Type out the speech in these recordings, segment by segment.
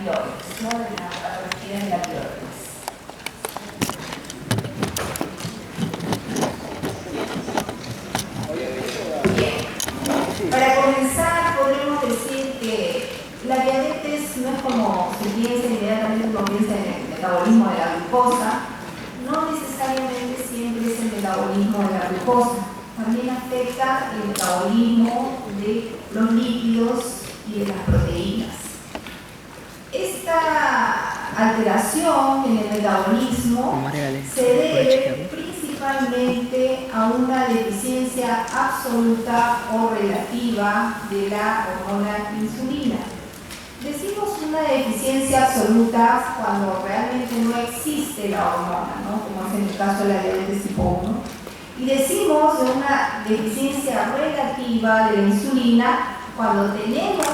tiroides, ¿no? De la patología de la tiroides. Bien, para comenzar podríamos decir que la diabetes no es como se piensa inmediatamente, uno piensa en el metabolismo de la glucosa, no necesariamente siempre es el metabolismo de la glucosa, también afecta el metabolismo de los lípidos y de las proteínas. Esta alteración en el metabolismo se debe principalmente a una deficiencia absoluta o relativa de la hormona insulina. Decimos una deficiencia absoluta cuando realmente no existe la hormona, ¿no? Como es en el caso de la diabetes tipo 1. Y decimos de una deficiencia relativa de la insulina cuando tenemos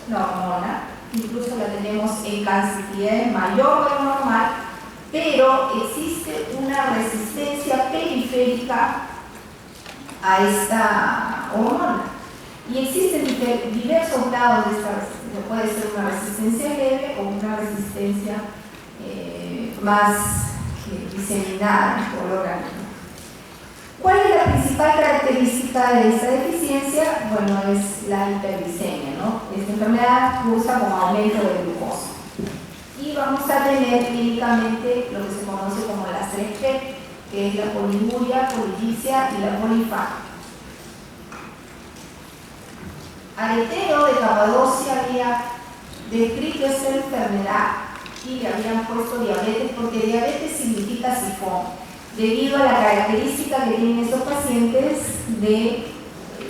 la hormona, incluso la tenemos en cantidades mayor de lo normal, pero existe una resistencia periférica a esta hormona. Y existen diversos grados de esta resistencia. Puede ser una resistencia leve o una resistencia más diseminada por el organismo. ¿Cuál es la principal característica de esta deficiencia? Bueno, es la hiperglicemia, ¿no? Esta enfermedad cursa con aumento de glucosa. Y vamos a tener clínicamente lo que se conoce como las 3P, que es la poliuria, polidipsia y la polifagia. Aretero de Capadocia había descrito esta enfermedad y le habían puesto diabetes porque diabetes significa sifón, debido a la característica que tienen estos pacientes de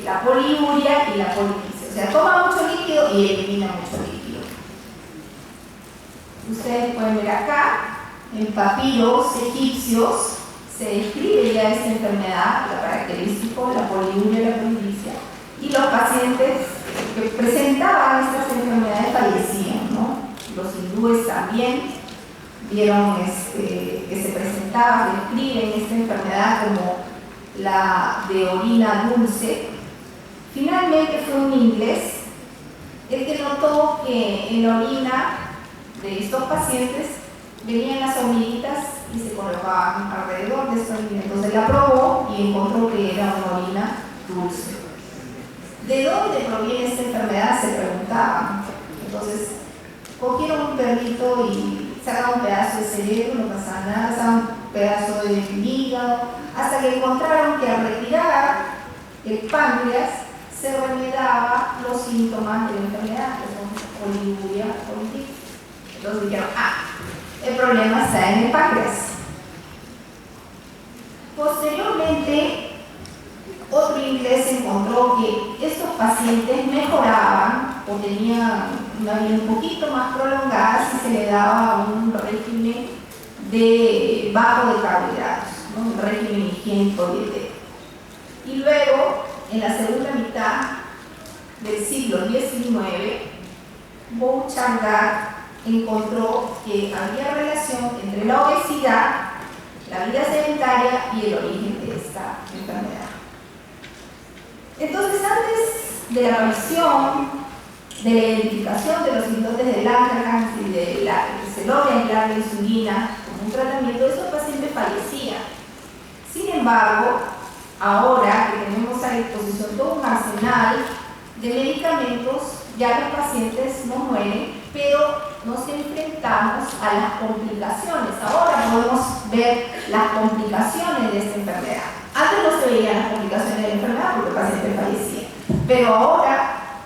la poliuria y la polidipsia. O sea, toma mucho líquido y elimina mucho líquido. Ustedes pueden ver acá, en papiros egipcios, se describe ya esta enfermedad, la característica, la poliuria y la polidipsia. Y los pacientes que presentaban estas enfermedades fallecían, ¿no? Los hindúes también vieron que se presentaba, describen esta enfermedad como la de orina dulce. Finalmente fue un inglés el que notó que en la orina de estos pacientes venían las hormiguitas y se colocaban alrededor de esta orina. Entonces la probó y encontró que era una orina dulce. ¿De dónde proviene esta enfermedad? Se preguntaban. Entonces, cogieron un perrito y sacaban un pedazo de cerebro, no pasaba nada, sacaban un pedazo de hígado, hasta que encontraron que al retirar el páncreas se remediaba los síntomas de la enfermedad, que son poliuria, polidipsia. Entonces dijeron, el problema está en el páncreas. Posteriormente, otro inglés encontró que estos pacientes mejoraban o tenían una vida un poquito más prolongada si se le daba un régimen de bajo de carbohidratos, ¿no? Un régimen higiénico dietético. Y luego, en la segunda mitad del siglo XIX, Bouchard encontró que había relación entre la obesidad, la vida sedentaria y el origen de esta enfermedad. Entonces, antes de la revisión, de la identificación de los islotes de Langerhans y de que se logra aislar la insulina como un tratamiento, estos pacientes fallecían. Sin embargo, ahora que tenemos a disposición todo un arsenal de medicamentos, ya los pacientes no mueren, pero nos enfrentamos a las complicaciones. Ahora podemos ver las complicaciones de esta enfermedad. Antes no se veían las complicaciones de la enfermedad porque el paciente fallecía. Pero ahora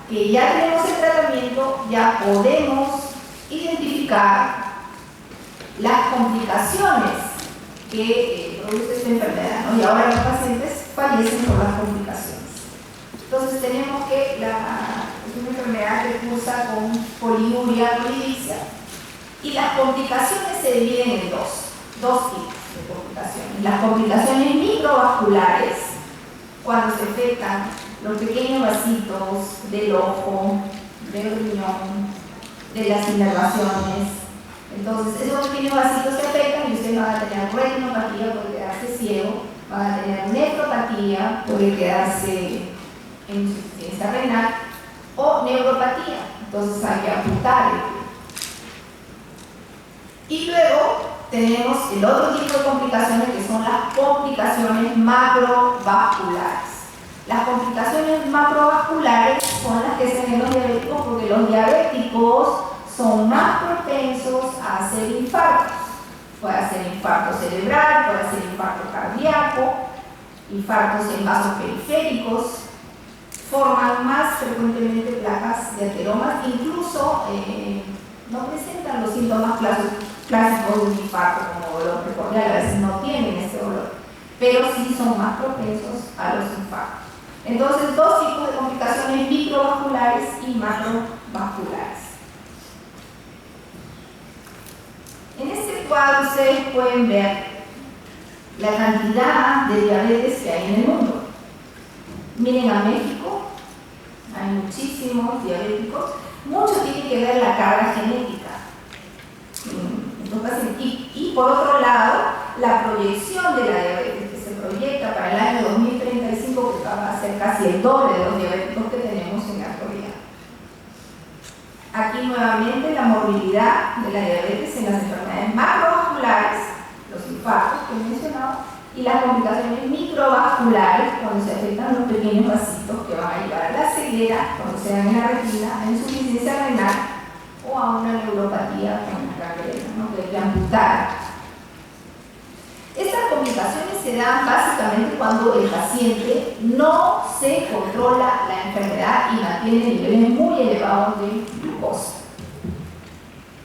que ya tenemos el tratamiento, ya podemos identificar las complicaciones que produce esta enfermedad, ¿no? Y ahora los pacientes fallecen por las complicaciones. Entonces tenemos que es una enfermedad que cursa con poliuria, polidipsia, y las complicaciones se dividen en dos tipos de complicaciones. Las complicaciones microvasculares, cuando se afectan los pequeños vasitos del ojo, del riñón, de las inervaciones. Entonces, esos pequeños vasitos se afectan y ustedes van a tener retinopatía, puede quedarse ciego, van a tener nefropatía, puede quedarse en insuficiencia renal, o neuropatía, entonces hay que amputar el pie. Y luego tenemos el otro tipo de complicaciones, que son las complicaciones macrovasculares. Las complicaciones macrovasculares son las que se ven en los diabéticos, porque los diabéticos son más propensos a hacer infartos. Puede ser infarto cerebral, puede ser infarto cardíaco, infartos en vasos periféricos, forman más frecuentemente placas de ateromas, incluso no presentan los síntomas clásicos de un infarto, como dolor precordial, a veces no tienen ese dolor, pero sí son más propensos a los infartos. Entonces, dos tipos de complicaciones: microvasculares y macrovasculares. En este cuadro ustedes pueden ver la cantidad de diabetes que hay en el mundo. Miren a México, hay muchísimos diabéticos. Mucho tiene que ver la carga genética. Entonces, y por otro lado, la proyección de la diabetes, que se proyecta para el año 2035, que va a ser casi el doble de los diabéticos que tenemos en la actualidad. Aquí nuevamente la morbilidad de la diabetes en las enfermedades macrovasculares, los infartos que he mencionado, y las complicaciones microvasculares, cuando se afectan los pequeños vasitos que van a llevar a la ceguera, cuando se dan en la retina, a insuficiencia renal o a una neuropatía con gangrena, ¿no?, que hay que amputar. Estas complicaciones se dan básicamente cuando el paciente no se controla la enfermedad y mantiene niveles muy elevados de glucosa.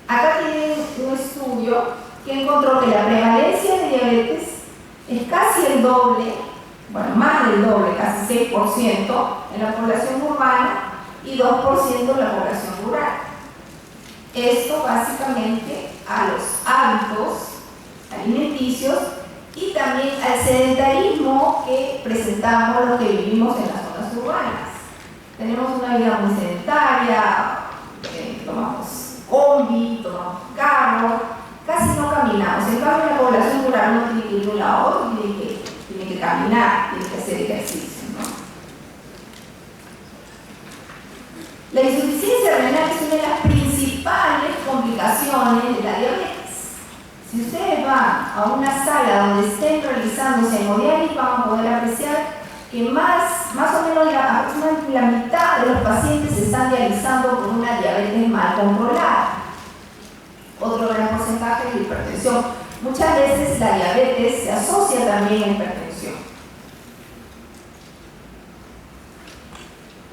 Acá tienen un estudio que encontró que la prevalencia de diabetes es casi el doble, bueno, más del doble, casi 6% en la población urbana y 2% en la población rural. Esto básicamente a los hábitos alimenticios y también al sedentarismo que presentamos los que vivimos en las zonas urbanas. Tenemos una vida muy sedentaria, tomamos combi, tomamos carro, casi no caminamos. En cambio, la población rural no tiene que ir de un lado a otro, tiene que caminar, tiene que hacer ejercicio, ¿no? La insuficiencia renal es una de las principales complicaciones de la diabetes. Si ustedes van a una sala donde estén realizándose hemodiálisis, van a poder apreciar que más o menos aproximadamente la mitad de los pacientes se están dializando con una diabetes mal controlada. Otro gran porcentaje es la hipertensión. Muchas veces la diabetes se asocia también a hipertensión.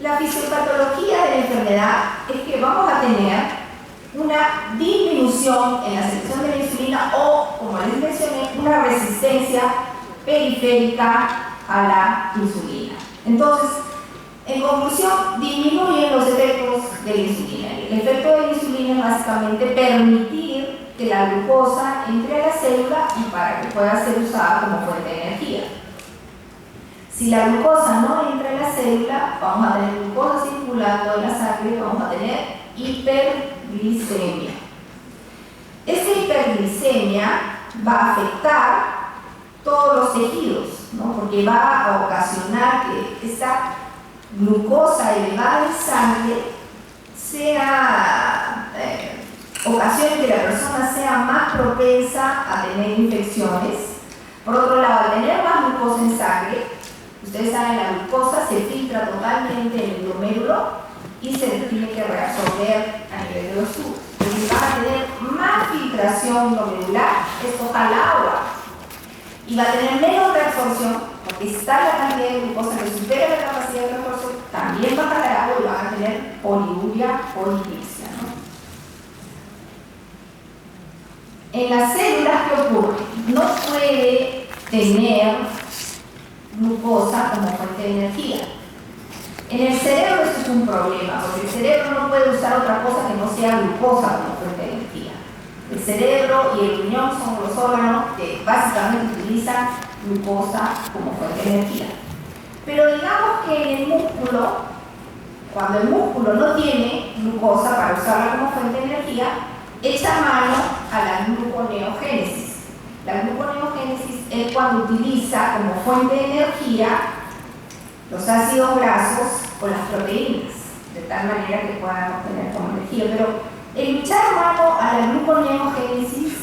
La fisiopatología de la enfermedad es que vamos a tener una disminución en la secreción de la insulina o, como les mencioné, una resistencia periférica a la insulina. Entonces, en conclusión, disminuyen los efectos de la insulina. El efecto de la insulina es básicamente permitir que la glucosa entre a la célula y para que pueda ser usada como fuente de energía. Si la glucosa no entra en la célula, vamos a tener glucosa circulando en la sangre, vamos a tener hiperglicemia. Esta hiperglicemia va a afectar todos los tejidos, ¿no?, porque va a ocasionar que esta glucosa elevada en sangre ocasione que la persona sea más propensa a tener infecciones. Por otro lado, al tener más glucosa en sangre, ustedes saben, la glucosa se filtra totalmente en el glomérulo y se tiene que reabsorber a nivel de los tubos. Entonces va a tener más filtración glomerular, esto jala agua, y va a tener menos reabsorción, porque está la cantidad de glucosa que supera la capacidad de reabsorción, también va a jalar agua y van a tener poliuria, polipixia, ¿no? En las células, ¿qué ocurre? No puede tener glucosa como fuente de energía. En el cerebro esto es un problema, porque el cerebro no puede usar otra cosa que no sea glucosa como fuente de energía. El cerebro y el riñón son los órganos que básicamente utilizan glucosa como fuente de energía. Pero digamos que en el músculo, cuando el músculo no tiene glucosa para usarla como fuente de energía, echa mano a la gluconeogénesis. La gluconeogénesis es cuando utiliza como fuente de energía los ácidos grasos o las proteínas, de tal manera que puedan obtener como energía. Pero el echar mano a la gluconeogénesis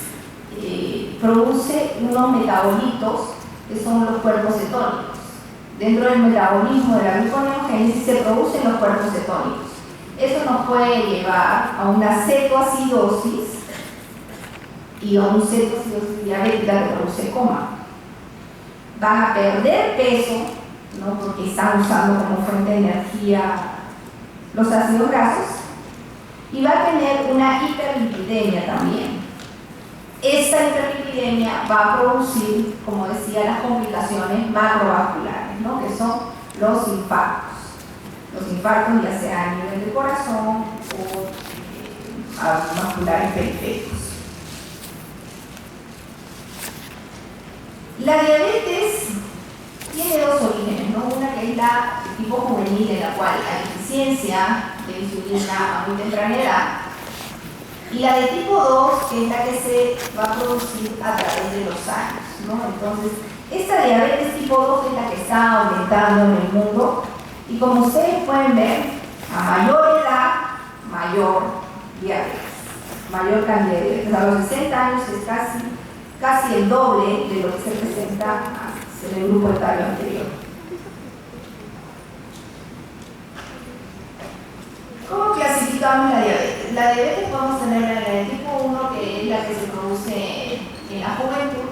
produce unos metabolitos que son los cuerpos cetónicos. Dentro del metabolismo de la gluconeogénesis se producen los cuerpos cetónicos. Eso nos puede llevar a una cetoacidosis y a una cetoacidosis diabética que produce coma. Van a perder peso, ¿no? Porque están usando como fuente de energía los ácidos grasos, y va a tener una hiperlipidemia también. Esta hiperlipidemia va a producir, como decía, las complicaciones macrovasculares, ¿no? Que son los infartos. Los infartos ya sea a nivel de corazón o vasculares periféricos. La diabetes tiene dos orígenes, ¿no? Una que es la de tipo juvenil, en la cual hay deficiencia de insulina a muy temprana edad, y la de tipo 2, que es la que se va a producir a través de los años, ¿no? Entonces, esta diabetes tipo 2 es la que está aumentando en el mundo, y como ustedes pueden ver, a mayor edad, mayor diabetes, mayor cantidad de diabetes. A los 60 años es casi el doble de lo que se presenta en el grupo etario anterior. ¿Cómo clasificamos la diabetes? La diabetes podemos tener la de tipo 1, que es la que se produce en la juventud,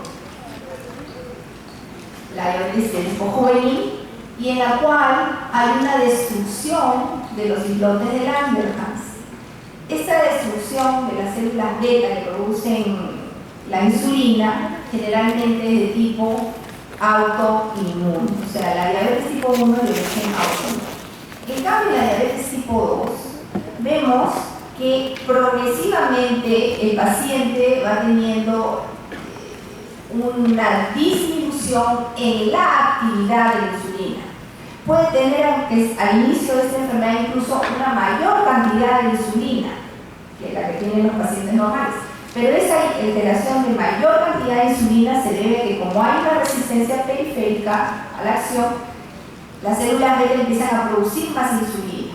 la diabetes de tipo juvenil, y en la cual hay una destrucción de los islotes de Langerhans. Esta destrucción de las células beta que producen la insulina generalmente es de tipo autoinmune, o sea, la diabetes tipo 1 es de origen autoinmune. En cambio, la diabetes tipo 2, vemos que progresivamente el paciente va teniendo una disminución en la actividad de la insulina. Puede tener al inicio de esta enfermedad incluso una mayor cantidad de insulina que la que tienen los pacientes normales. Pero esa alteración de mayor cantidad de insulina se debe a que, como hay una resistencia periférica a la acción, las células beta empiezan a producir más insulina.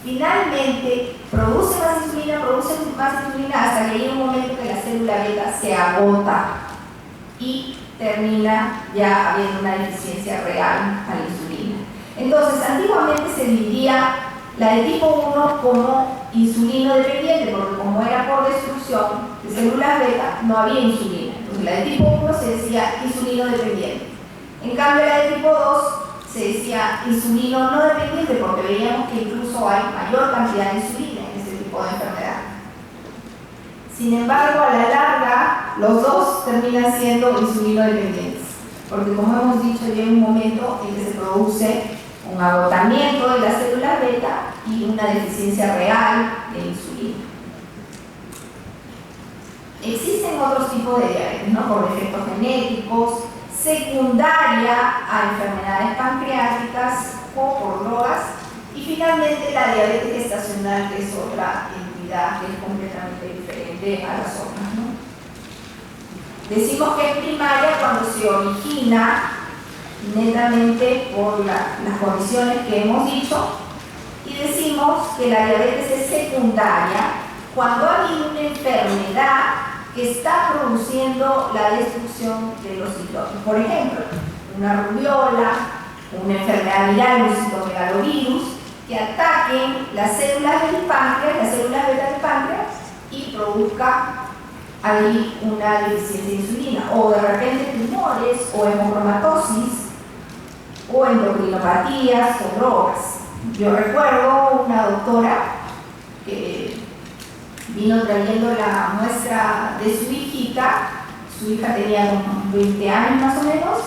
Finalmente, producen más insulina hasta que llega un momento que la célula beta se agota y termina ya habiendo una deficiencia real a la insulina. Entonces, antiguamente se dividía la de tipo 1 como insulino dependiente, porque como era por destrucción de células beta, no había insulina. Entonces, la de tipo 1 se decía insulino dependiente. En cambio, la de tipo 2 se decía insulino no dependiente, porque veíamos que incluso hay mayor cantidad de insulina en este tipo de enfermedad. Sin embargo, a la larga, los dos terminan siendo insulino dependientes, porque como hemos dicho, llega un momento en que se produce un agotamiento de las células beta y una deficiencia real de insulina. Existen otros tipos de diabetes, ¿no? Por defectos genéticos, secundaria a enfermedades pancreáticas o por drogas, y finalmente la diabetes gestacional, que es otra entidad que es completamente diferente a las otras, ¿no? Decimos que es primaria cuando se origina netamente por las condiciones que hemos dicho, y decimos que la diabetes es secundaria cuando hay una enfermedad que está produciendo la destrucción de los islotes. Por ejemplo, una rubiola, una enfermedad viral, un citomegalovirus, que ataquen las células del páncreas, las células beta del páncreas, y produzca ahí una deficiencia de insulina, o de repente tumores, o hemocromatosis, o endocrinopatías, o drogas. Yo recuerdo una doctora que vino trayendo la muestra de su hijita. Su hija tenía unos 20 años más o menos,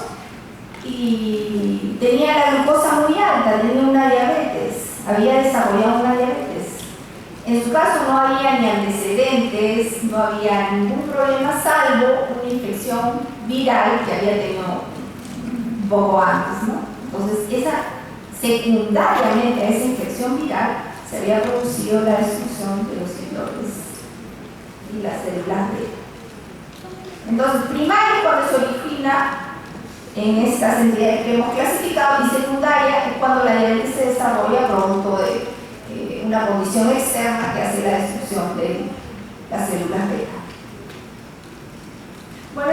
y tenía la glucosa muy alta, tenía una diabetes, había desarrollado una diabetes. En su caso no había ni antecedentes, no había ningún problema, salvo una infección viral que había tenido un poco antes, ¿no? Entonces, secundariamente a esa infección viral se había producido la destrucción de los islotes y las células beta. Entonces, primaria cuando se origina en estas entidades que hemos clasificado, y secundaria es cuando la diabetes se desarrolla producto de una condición externa que hace la destrucción de las células beta. Bueno,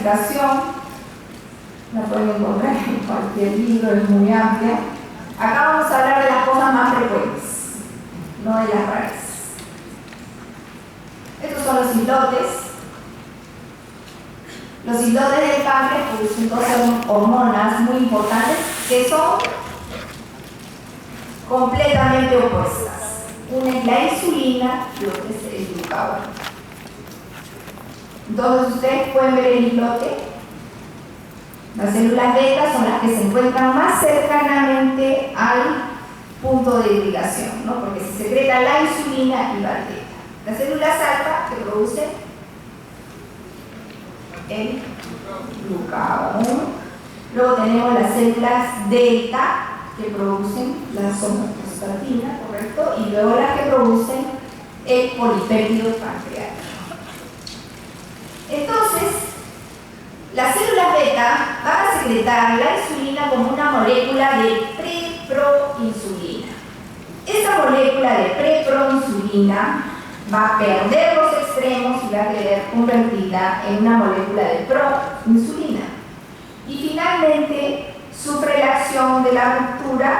clasificación, la pueden encontrar en cualquier libro, es muy amplia. Acá vamos a hablar de las cosas más frecuentes, no de las raras. Estos son los islotes. Los islotes del páncreas producen dos hormonas muy importantes que son completamente opuestas. Una es la insulina y otra es el glucagón. Entonces ustedes pueden ver el islote. Las células beta son las que se encuentran más cercanamente al punto de irrigación, ¿no? Porque se secreta la insulina y la beta. Las células alfa que producen el glucagón. Luego tenemos las células delta que producen la somatostatina, ¿correcto? Y luego las que producen el polipéptido pancreático. Entonces, las células beta van a secretar la insulina como una molécula de preproinsulina. Esa molécula de preproinsulina va a perder los extremos y va a quedar convertida en una molécula de proinsulina. Y finalmente sufre la acción de la ruptura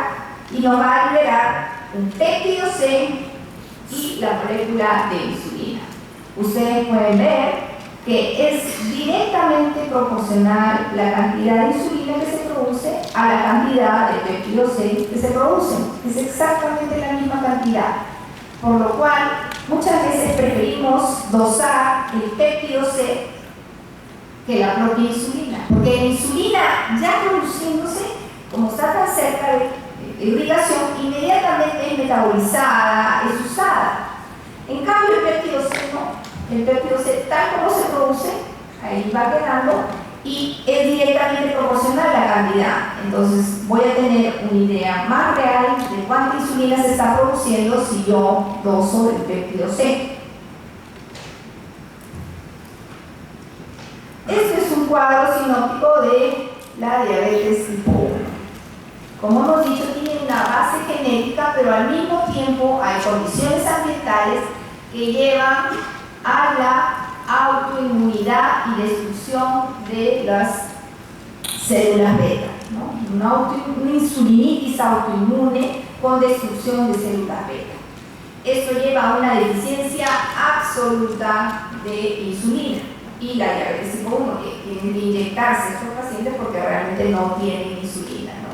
y nos va a liberar un péptido C y la molécula de insulina. Ustedes pueden ver que es directamente proporcional la cantidad de insulina que se produce a la cantidad de péptido C que se produce. Es exactamente la misma cantidad. Por lo cual, muchas veces preferimos dosar el péptido C que la propia insulina. Porque la insulina, ya produciéndose, como está tan cerca de irrigación, inmediatamente es metabolizada, es usada. En cambio, el péptido C no. El péptido C, tal como se produce, ahí va quedando y es directamente proporcional a la cantidad. Entonces voy a tener una idea más real de cuánta insulina se está produciendo si yo doso el péptido C. Este es un cuadro sinóptico de la diabetes tipo 1. Como hemos dicho, tiene una base genética, pero al mismo tiempo hay condiciones ambientales que llevan a la autoinmunidad y destrucción de las células beta, ¿no? Una insulinitis autoinmune con destrucción de células beta. Esto lleva a una deficiencia absoluta de insulina y la diabetes tipo 1, que tienen que inyectarse a estos pacientes porque realmente no tienen insulina, ¿no?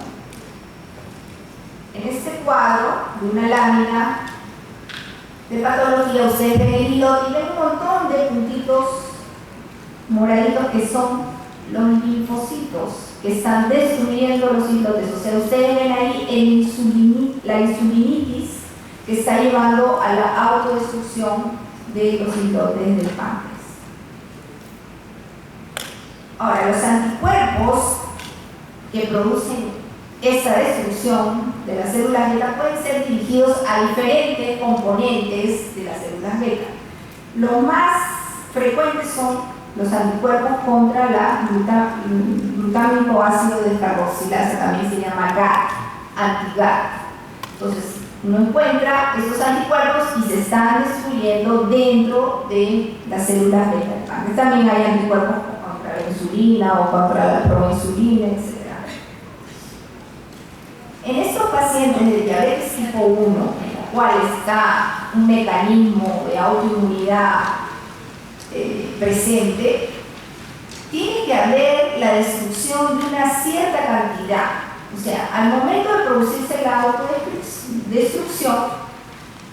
En este cuadro de una lámina de patología, ustedes ven el islote y ven un montón de puntitos moraditos que son los linfocitos que están destruyendo los islotes. O sea, ustedes ven ahí la insulinitis que está llevando a la autodestrucción de los islotes del páncreas. Ahora, los anticuerpos que producen esta destrucción de las células beta pueden ser dirigidos a diferentes componentes de las células beta. Los más frecuentes son los anticuerpos contra la glutámico ácido descarboxilasa, también se llama GAD, anti-GAD. Entonces, uno encuentra estos anticuerpos y se están destruyendo dentro de las células beta. También hay anticuerpos contra la insulina o contra la proinsulina, etc. En estos pacientes de diabetes tipo 1, en los cuales está un mecanismo de autoinmunidad presente, tiene que haber la destrucción de una cierta cantidad. O sea, al momento de producirse la autodestrucción,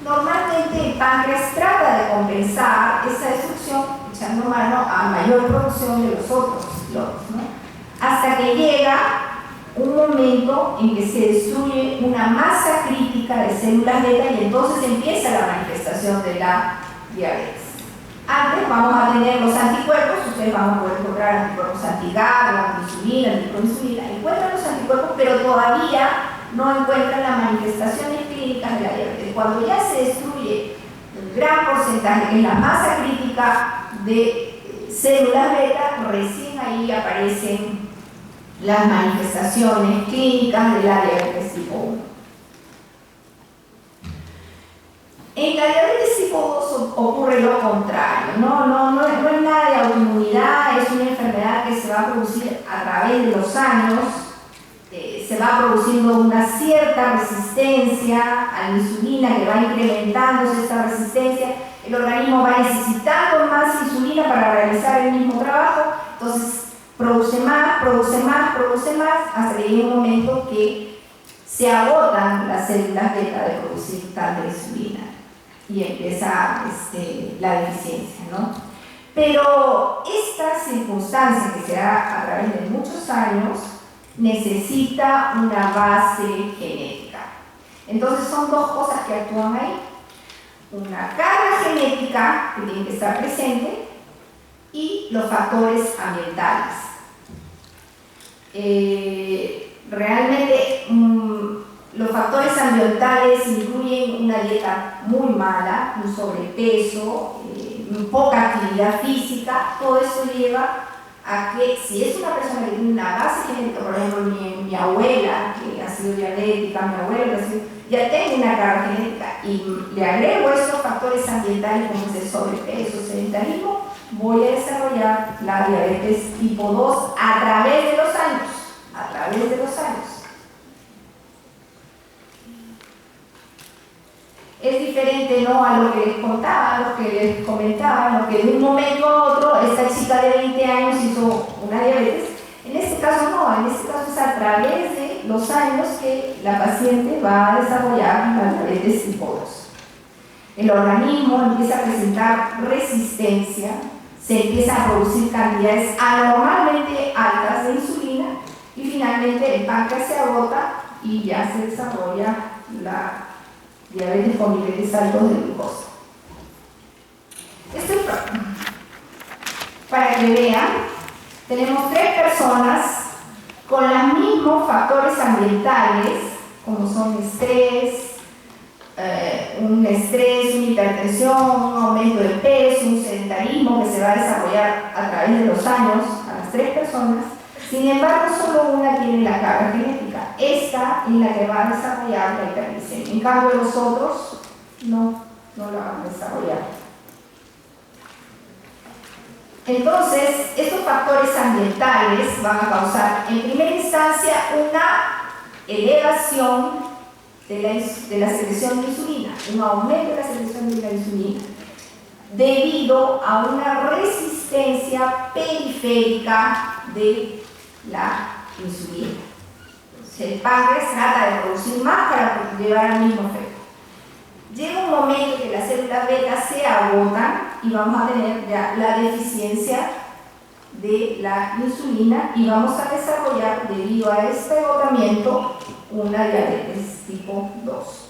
normalmente el páncreas trata de compensar esa destrucción echando mano a mayor producción de los otros islotes, ¿no? Hasta que llega un momento en que se destruye una masa crítica de células beta y entonces empieza la manifestación de la diabetes. Antes vamos a tener los anticuerpos, ustedes van a poder encontrar anticuerpos anti-GAD, anti-insulina, antiproinsulina, encuentran los anticuerpos, pero todavía no encuentran las manifestaciones clínicas de la diabetes. Cuando ya se destruye un gran porcentaje, que es la masa crítica de células beta, recién ahí aparecen las manifestaciones clínicas de la diabetes tipo 1. En la diabetes tipo 2 ocurre lo contrario, no es nada de autoinmunidad, es una enfermedad que va a producir a través de los años, se va produciendo una cierta resistencia a la insulina, que va incrementándose esta resistencia, el organismo va necesitando más insulina para realizar el mismo trabajo, entonces produce más, hasta que llega un momento que se agotan las células beta de producir tanta insulina y empieza la deficiencia, ¿no? Pero esta circunstancia que se da a través de muchos años necesita una base genética. Entonces son dos cosas que actúan ahí. Una carga genética que tiene que estar presente y los factores ambientales. Realmente los factores ambientales incluyen una dieta muy mala, un sobrepeso, poca actividad física. Todo eso lleva a que si es una persona que tiene una base genética, por ejemplo mi abuela que ha sido diabética, mi abuelo que ha sido, ya tengo una carga genética y le agrego estos factores ambientales como es el sobrepeso, sedentarismo, voy a desarrollar la diabetes tipo 2 a través de los años. Es diferente, ¿no?, a lo que les contaba, a lo que les comentaba, lo que de un momento a otro esta chica de 20 años hizo una diabetes. En este caso no, en este caso es a través de los años que la paciente va a desarrollar la diabetes tipo 2. El organismo empieza a presentar resistencia, se empieza a producir cantidades anormalmente altas de insulina y finalmente el páncreas se agota y ya se desarrolla la diabetes con niveles altos de glucosa. Esto es para que vean, tenemos 3 personas con los mismos factores ambientales, como son una hipertensión, un aumento de peso, un sedentarismo que se va a desarrollar a través de los años a las 3 personas. Sin embargo, solo una tiene la carga genética. Esta es la que va a desarrollar la hiperglicemia. En cambio, los otros no la van a desarrollar. Entonces, estos factores ambientales van a causar, en primera instancia, una elevación de la secreción de insulina, un aumento de la secreción de la insulina, debido a una resistencia periférica de la insulina. Entonces, el páncreas trata de producir más para llevar al mismo efecto. Llega un momento que las células beta se agotan y vamos a tener ya la deficiencia de la insulina y vamos a desarrollar, debido a este agotamiento, una diabetes tipo 2.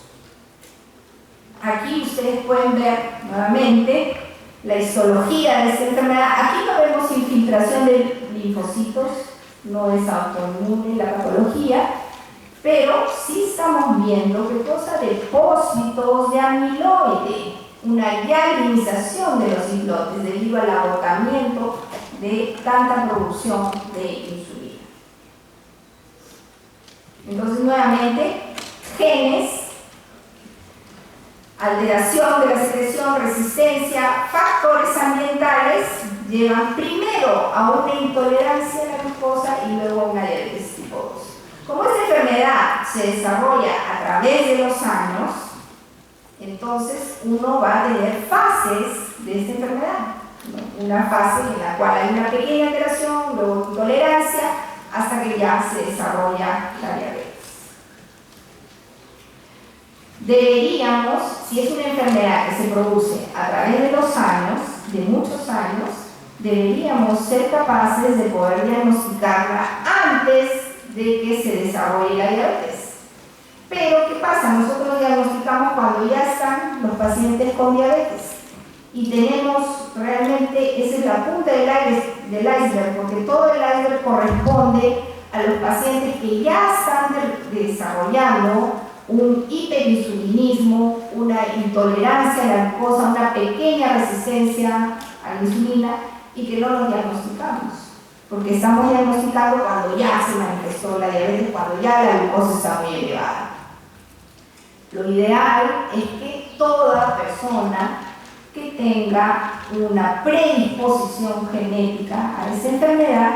Aquí ustedes pueden ver nuevamente la histología de esta enfermedad. Aquí no vemos infiltración de linfocitos, no es autoinmune la patología, pero sí estamos viendo que causa depósitos de amiloide, una hialinización de los islotes debido al agotamiento de tanta producción de insulina. Entonces, nuevamente, genes, alteración de la secreción, resistencia, factores ambientales llevan primero a una intolerancia a la glucosa y luego a una diabetes tipo 2. Como esta enfermedad se desarrolla a través de los años, entonces uno va a tener fases de esta enfermedad, ¿no? Una fase en la cual hay una pequeña alteración, luego intolerancia, hasta que ya se desarrolla la diabetes. Deberíamos, si es una enfermedad que se produce a través de los años, de muchos años, deberíamos ser capaces de poder diagnosticarla antes de que se desarrolle la diabetes. Pero, ¿qué pasa? Nosotros diagnosticamos cuando ya están los pacientes con diabetes y tenemos realmente, esa es la punta del iceberg, porque todo el iceberg corresponde a los pacientes que ya están desarrollando un hiperinsulinismo, una intolerancia a la glucosa, una pequeña resistencia a la insulina y que no los diagnosticamos, porque estamos diagnosticando cuando ya se manifestó la diabetes, cuando ya la glucosa está muy elevada. Lo ideal es que toda persona que tenga una predisposición genética a esta enfermedad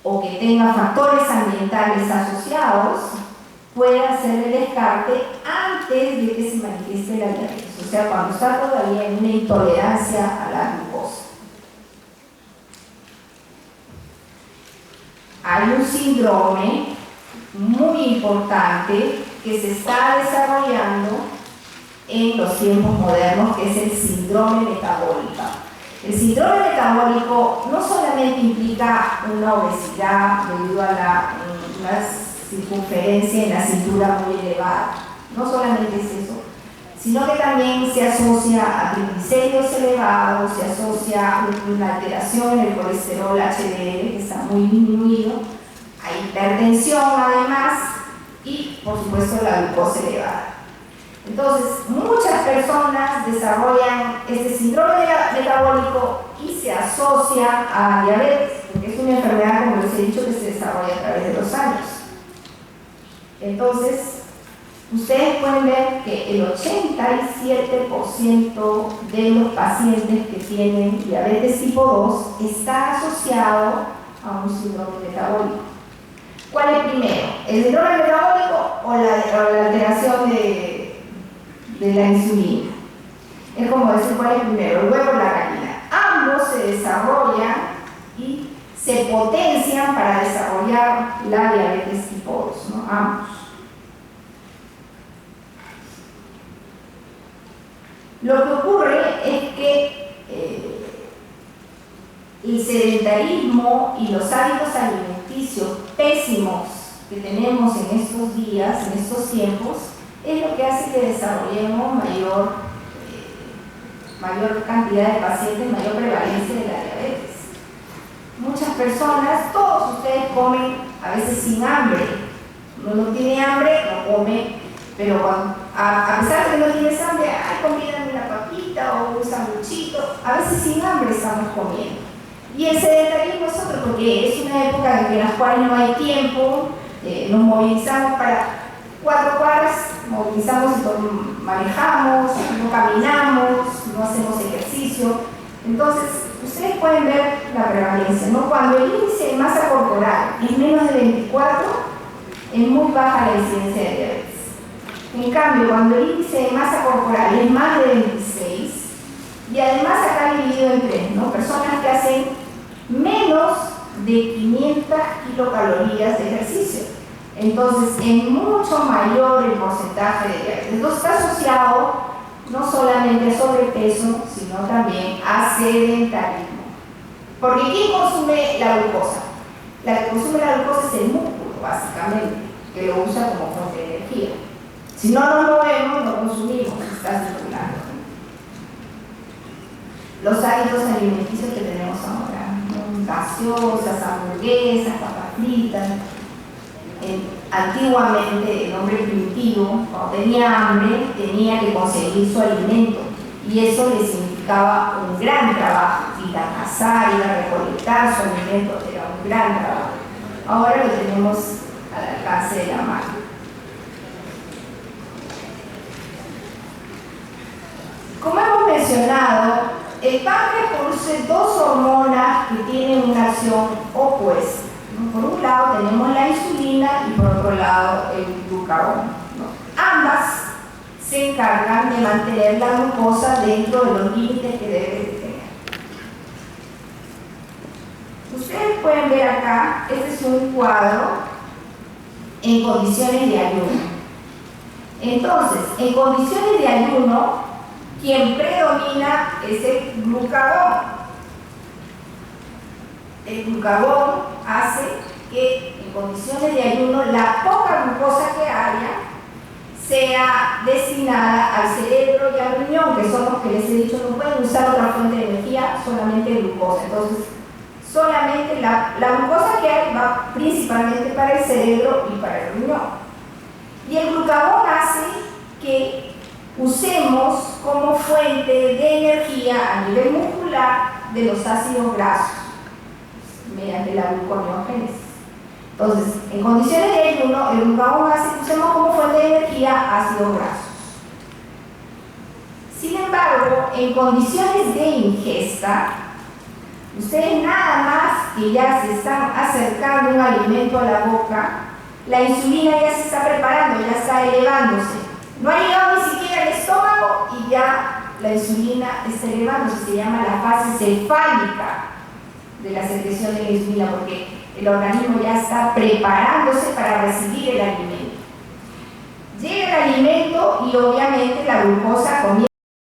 o que tenga factores ambientales asociados, puede hacer el descarte antes de que se manifieste la diabetes, o sea, cuando está todavía en una intolerancia a la glucosa. Hay un síndrome muy importante que se está desarrollando en los tiempos modernos, que es el síndrome metabólico. El síndrome metabólico no solamente implica una obesidad debido a una circunferencia en la cintura muy elevada, no solamente es eso, sino que también se asocia a triglicéridos elevados, se asocia a una alteración en el colesterol HDL que está muy disminuido, a hipertensión además y por supuesto la glucosa elevada. Entonces, muchas personas desarrollan este síndrome metabólico y se asocia a diabetes, porque es una enfermedad, como les he dicho, que se desarrolla a través de los años. Entonces, ustedes pueden ver que el 87% de los pacientes que tienen diabetes tipo 2 está asociado a un síndrome metabólico. ¿Cuál es primero? ¿El síndrome metabólico o la alteración de la insulina? Es como decir cuál es primero, el huevo o la gallina. Ambos se desarrollan y se potencian para desarrollar la diabetes tipo 2, ¿no? Ambos. Lo que ocurre es que el sedentarismo y los hábitos alimenticios pésimos que tenemos en estos días, en estos tiempos, es lo que hace que desarrollemos mayor cantidad de pacientes, mayor prevalencia de la diabetes. Muchas personas, todos ustedes comen a veces sin hambre. Uno no tiene hambre, no come, pero a pesar de que no tienes hambre, comida una papita o un sanguchito, a veces sin hambre estamos comiendo. Y el sedentarismo es otro, porque es una época en la cual no hay tiempo, nos movilizamos para 4 cuadras, movilizamos y manejamos, no caminamos, no hacemos ejercicio. Entonces, ustedes pueden ver la prevalencia, ¿no? Cuando el índice de masa corporal es menos de 24, es muy baja la incidencia de diabetes. En cambio, cuando el índice de masa corporal es más de 26, y además acá dividido en 3, ¿no? Personas que hacen menos de 500 kilocalorías de ejercicio. Entonces, es mucho mayor el porcentaje de diabetes. Entonces, está asociado no solamente a sobrepeso, sino también a sedentarismo. Porque ¿quién consume la glucosa? La que consume la glucosa es el músculo, básicamente, que lo usa como fuente de energía. Si no nos movemos, no consumimos, está circulando. Los hábitos alimenticios que tenemos ahora, ¿no? Gaseosas, hamburguesas, papas fritas. Antiguamente el hombre primitivo, cuando tenía hambre, tenía que conseguir su alimento y eso le significaba un gran trabajo. Ir a cazar, ir a recolectar su alimento, era un gran trabajo. Ahora lo tenemos al alcance de la mano. Como hemos mencionado, el páncreas produce 2 hormonas que tienen una acción opuesta. Por un lado tenemos la insulina y por otro lado el glucagón, ¿no? Ambas se encargan de mantener la glucosa dentro de los límites que debe de tener. Ustedes pueden ver acá, este es un cuadro en condiciones de ayuno. Entonces, en condiciones de ayuno, quien predomina es el glucagón. El glucagón hace que en condiciones de ayuno la poca glucosa que haya sea destinada al cerebro y al riñón, que son los que les he dicho no pueden usar otra fuente de energía, solamente glucosa. Entonces, solamente la glucosa que hay va principalmente para el cerebro y para el riñón. Y el glucagón hace que usemos como fuente de energía a nivel muscular de los ácidos grasos mediante la gluconeogénesis. Entonces, en condiciones de ayuno, el glucagón hace que usemos como fuente de energía ácidos grasos. Sin embargo, en condiciones de ingesta, ustedes nada más que ya se están acercando un alimento a la boca, la insulina ya se está preparando, ya está elevándose. No ha llegado ni siquiera al estómago y ya la insulina está elevándose. Se llama la fase cefálica de la secreción de la insulina, porque el organismo ya está preparándose para recibir el alimento. Llega el alimento y obviamente la glucosa comienza